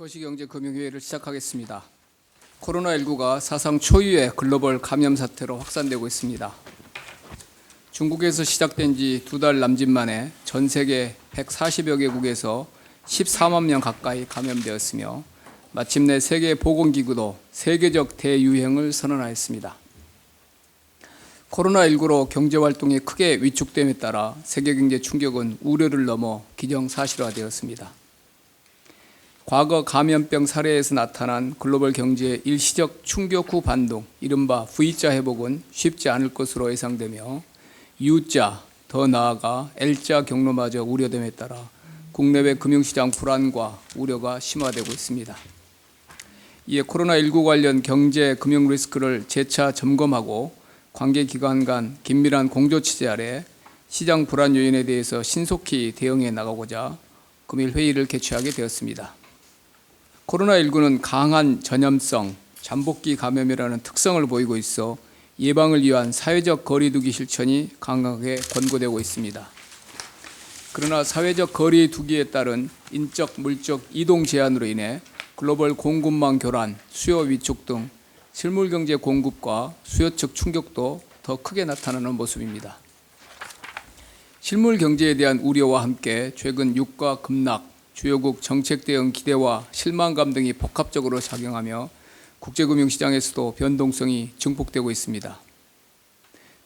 서울시경제금융회의를 시작하겠습니다. 코로나19가 사상 초유의 글로벌 감염 사태로 확산되고 있습니다. 중국에서 시작된 지 2달 남짓 만에 전 세계 140여 개국에서 14만 명 가까이 감염되었으며 마침내 세계보건기구도 세계적 대유행을 선언하였습니다. 코로나19로 경제활동이 크게 위축됨에 따라 세계경제 충격은 우려를 넘어 기정사실화되었습니다. 과거 감염병 사례에서 나타난 글로벌 경제의 일시적 충격 후 반동, 이른바 V자 회복은 쉽지 않을 것으로 예상되며 U자, 더 나아가 L자 경로마저 우려됨에 따라 국내외 금융시장 불안과 우려가 심화되고 있습니다. 이에 코로나19 관련 경제 금융 리스크를 재차 점검하고 관계기관 간 긴밀한 공조 체제 아래 시장 불안 요인에 대해서 신속히 대응해 나가고자 금일 회의를 개최하게 되었습니다. 코로나19는 강한 전염성, 잠복기 감염이라는 특성을 보이고 있어 예방을 위한 사회적 거리두기 실천이 강하게 권고되고 있습니다. 그러나 사회적 거리두기에 따른 인적, 물적 이동 제한으로 인해 글로벌 공급망 교란, 수요 위축 등 실물경제 공급과 수요 측 충격도 더 크게 나타나는 모습입니다. 실물경제에 대한 우려와 함께 최근 유가 급락, 주요국 정책 대응 기대와 실망감 등이 복합적으로 작용하며 국제금융시장에서도 변동성이 증폭되고 있습니다.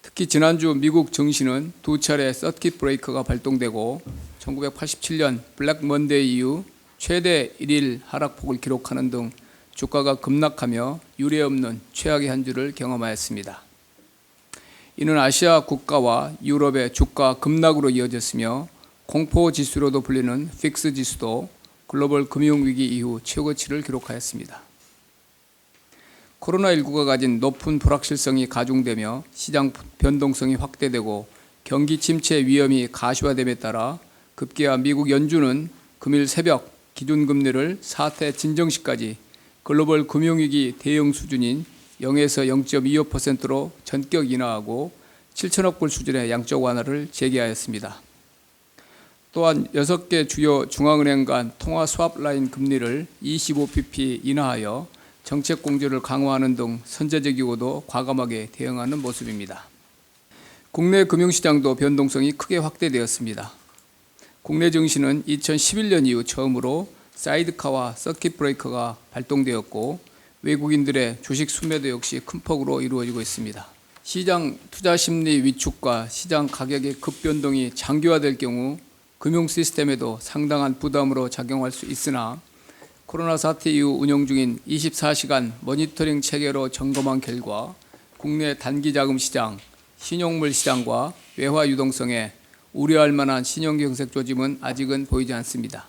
특히 지난주 미국 증시는 2차례 서킷 브레이커가 발동되고 1987년 블랙 먼데이 이후 최대 1일 하락폭을 기록하는 등 주가가 급락하며 유례없는 최악의 한 주를 경험하였습니다. 이는 아시아 국가와 유럽의 주가 급락으로 이어졌으며 공포지수로도 불리는 픽스 지수도 글로벌 금융위기 이후 최고치를 기록하였습니다. 코로나19가 가진 높은 불확실성이 가중되며 시장 변동성이 확대되고 경기 침체 위험이 가시화됨에 따라 급기야 미국 연준은 금일 새벽 기준금리를 4태 진정시까지 글로벌 금융위기 대응 수준인 0에서 0.25%로 전격 인하하고 7천억 불 수준의 양적 완화를 재개하였습니다. 또한 6개 주요 중앙은행 간 통화 스왑 라인 금리를 25bp 인하하여 정책 공조를 강화하는 등 선제적이고도 과감하게 대응하는 모습입니다. 국내 금융시장도 변동성이 크게 확대되었습니다. 국내 증시는 2011년 이후 처음으로 사이드카와 서킷 브레이커가 발동되었고 외국인들의 주식 순매도 역시 큰 폭으로 이루어지고 있습니다. 시장 투자 심리 위축과 시장 가격의 급변동이 장기화될 경우 금융 시스템에도 상당한 부담으로 작용할 수 있으나 코로나 사태 이후 운영 중인 24시간 모니터링 체계로 점검한 결과 국내 단기자금 시장, 신용물 시장과 외화 유동성에 우려할 만한 신용경색 조짐은 아직은 보이지 않습니다.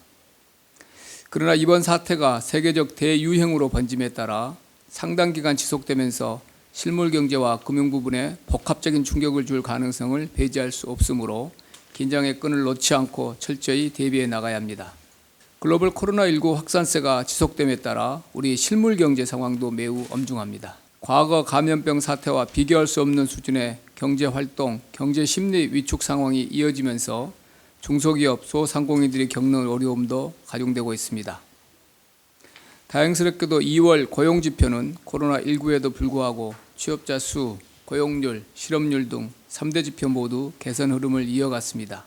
그러나 이번 사태가 세계적 대유행으로 번짐에 따라 상당 기간 지속되면서 실물 경제와 금융 부분에 복합적인 충격을 줄 가능성을 배제할 수 없으므로 긴장의 끈을 놓지 않고 철저히 대비해 나가야 합니다. 글로벌 코로나19 확산세가 지속됨에 따라 우리 실물 경제 상황도 매우 엄중합니다. 과거 감염병 사태와 비교할 수 없는 수준의 경제 활동, 경제 심리 위축 상황이 이어지면서 중소기업, 소상공인들이 겪는 어려움도 가중되고 있습니다. 다행스럽게도 2월 고용지표는 코로나19에도 불구하고 취업자 수, 고용률, 실업률 등 3대 지표 모두 개선 흐름을 이어갔습니다.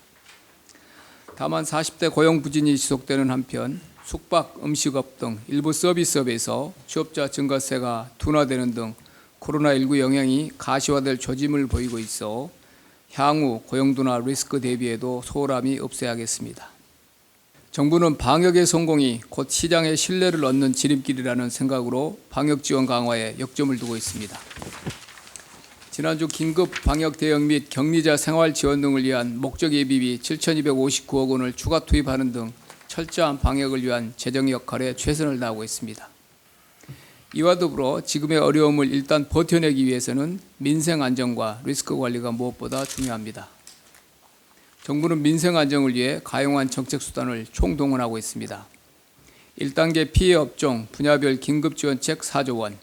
다만 40대 고용 부진이 지속되는 한편 숙박, 음식업 등 일부 서비스업에서 취업자 증가세가 둔화되는 등 코로나19 영향이 가시화될 조짐을 보이고 있어 향후 고용 둔화 리스크 대비에도 소홀함이 없어야겠습니다. 정부는 방역의 성공이 곧 시장의 신뢰를 얻는 지름길이라는 생각으로 방역 지원 강화에 역점을 두고 있습니다. 지난주 긴급 방역 대응 및 격리자 생활 지원 등을 위한 목적 예비비 7,259억 원을 추가 투입하는 등 철저한 방역을 위한 재정 역할에 최선을 다하고 있습니다. 이와 더불어 지금의 어려움을 일단 버텨내기 위해서는 민생 안정과 리스크 관리가 무엇보다 중요합니다. 정부는 민생 안정을 위해 가용한 정책 수단을 총동원하고 있습니다. 1단계 피해 업종 분야별 긴급지원책 4조 원,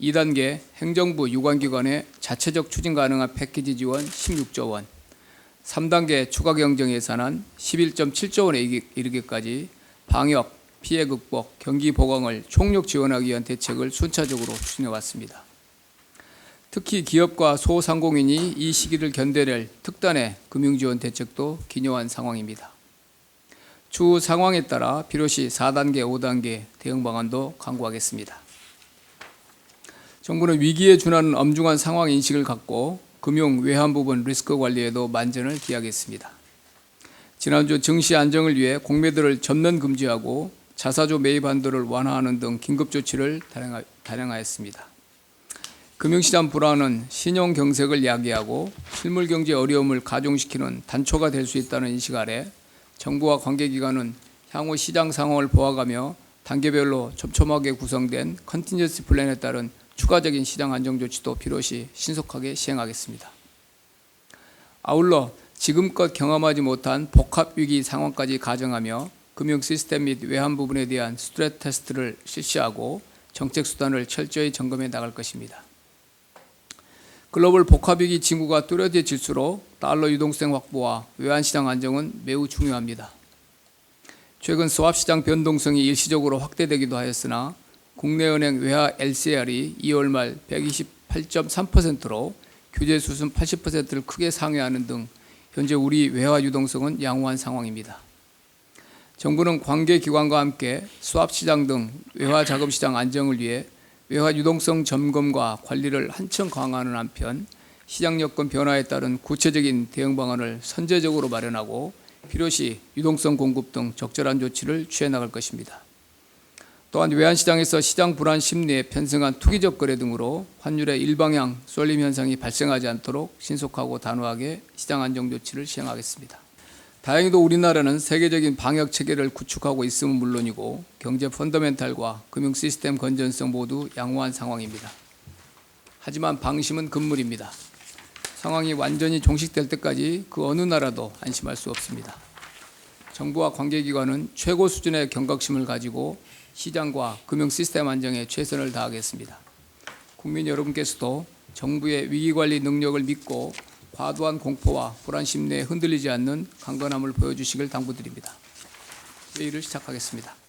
2단계 행정부 유관기관에 자체적 추진 가능한 패키지 지원 16조 원, 3단계 추가 경정 예산안 11.7조 원에 이르기까지 방역, 피해 극복, 경기 보강을 총력 지원하기 위한 대책을 순차적으로 추진해 왔습니다. 특히 기업과 소상공인이 이 시기를 견뎌낼 특단의 금융지원 대책도 기여한 상황입니다. 추후 상황에 따라 필요시 4단계, 5단계 대응 방안도 강구하겠습니다. 정부는 위기에 준하는 엄중한 상황 인식을 갖고 금융 외환 부분 리스크 관리에도 만전을 기하겠습니다. 지난주 증시 안정을 위해 공매도를 전면 금지하고 자사주 매입 한도를 완화하는 등 긴급 조치를 단행하였습니다. 금융시장 불안은 신용 경색을 야기하고 실물 경제 어려움을 가중시키는 단초가 될 수 있다는 인식 아래 정부와 관계기관은 향후 시장 상황을 보아가며 단계별로 촘촘하게 구성된 컨틴전시 플랜에 따른 추가적인 시장 안정 조치도 필요시 신속하게 시행하겠습니다. 아울러 지금껏 경험하지 못한 복합 위기 상황까지 가정하며 금융 시스템 및 외환 부분에 대한 스트레스 테스트를 실시하고 정책 수단을 철저히 점검해 나갈 것입니다. 글로벌 복합위기 징후가 뚜렷해질수록 달러 유동성 확보와 외환시장 안정은 매우 중요합니다. 최근 스왑시장 변동성이 일시적으로 확대되기도 하였으나 국내은행 외화 LCR이 2월 말 128.3%로 규제 수준 80%를 크게 상회하는 등 현재 우리 외화 유동성은 양호한 상황입니다. 정부는 관계기관과 함께 스왑시장 등 외화 자금시장 안정을 위해 외화 유동성 점검과 관리를 한층 강화하는 한편 시장 여건 변화에 따른 구체적인 대응 방안을 선제적으로 마련하고 필요시 유동성 공급 등 적절한 조치를 취해 나갈 것입니다. 또한 외환시장에서 시장 불안 심리에 편승한 투기적 거래 등으로 환율의 일방향 쏠림 현상이 발생하지 않도록 신속하고 단호하게 시장 안정 조치를 시행하겠습니다. 다행히도 우리나라는 세계적인 방역 체계를 구축하고 있음은 물론이고 경제 펀더멘탈과 금융 시스템 건전성 모두 양호한 상황입니다. 하지만 방심은 금물입니다. 상황이 완전히 종식될 때까지 그 어느 나라도 안심할 수 없습니다. 정부와 관계기관은 최고 수준의 경각심을 가지고 시장과 금융 시스템 안정에 최선을 다하겠습니다. 국민 여러분께서도 정부의 위기관리 능력을 믿고 과도한 공포와 불안 심리에 흔들리지 않는 강건함을 보여주시길 당부드립니다. 회의를 시작하겠습니다.